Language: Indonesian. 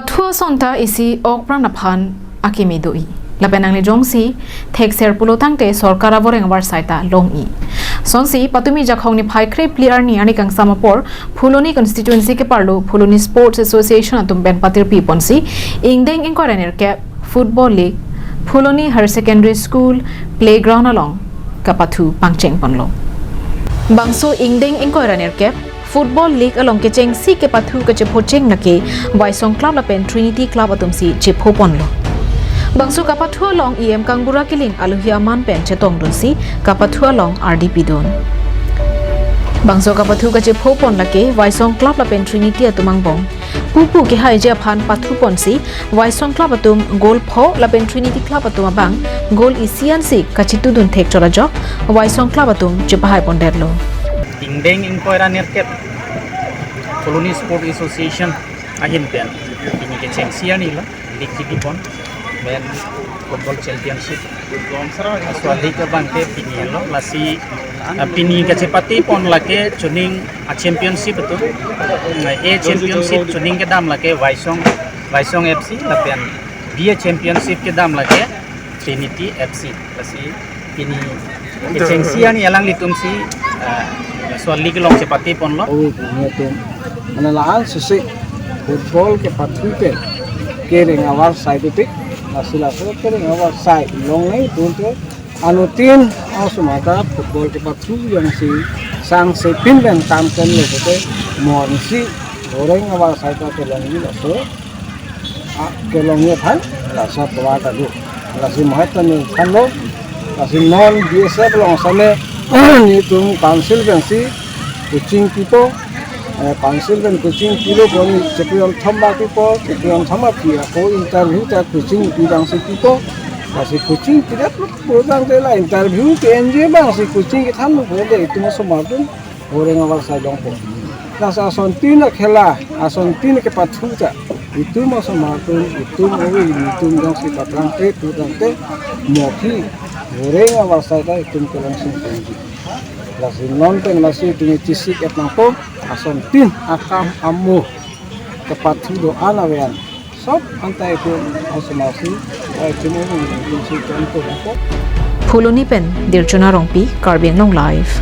Kepathu sonta isi okpran naphan akimidoi. Lapenang le jongsi thekser pulotang te sorkara boreng war saita longi. Sonsi patumi jakhong ni phai kre player ni ani kang samapor Phuloni constituency ke parlo Phuloni Sports Association atum ben patir pi ponsi ingdeng inkoraner ke football league Phuloni Higher Secondary School playground along kepathu pangcheng ponlo. Bangso ingdeng inkoraner ke Football League along ke cheng si ke pathu ke chepo cheng nake Waisong Club la pen Trinity Club atum si chepo ponlo. Bangsu kapathu along EM Kangbura kiling aluhia man pen chetong don si kapathu along RDP don. Bangsu kapathu ke chepo pon lake Waisong Club la pen Trinity atumang bong. Pupu ke hai je phan pathu pon si Waisong Club atum goal pho la pen Trinity Club atum abang goal isian si kachitu dun thek chora jo Waisong Club atum chepahai pon derlo. ingdeng inkoira nerket Phuloni Sports Association ahin pen ini ke chengsia ni la league pon men football championship aswa league bang ke pini lo lasi pini ke cepati pon lake chuning a championship tu a championship chuning ke dam lake Waisong FC la pen B championship ke dam lake Trinity FC lasi pini ke chengsia ni alang litum si soal league long cepati pon lo analaan sisi football ke pathu pe kering awal side tik nasila so kering awal side long nei tunte anutin ausumata football ke pathu yang si sang se pinben kam kan le te mon si goreng awal side ke long ni so ke long ni phan la sa twa ta du la si mahatan ni kan lo la si non BSF long same ni tum council ben si kucing tipo council ben kucing kilo kami sepion thamba tipo sepion thamba pia ko interview ta kucing bidang si tipo masih kucing tidak pulang te la interview ke enje bang si kucing ke tham ko de itu masuk marun orang awal sa dong ko nasa sontina khela asontina ke pathu ta itu masuk marun itu mowi itu dong si patlang te pulang te moki orang awal sa ta itu ke langsung tinggi lasi nonton lasi tumi cisik etnangko ason tin akam amu kepathu do anawean sob antai itu asmasi itu ni si contoh Phuloni pen dirjona rongpi karbeng long live.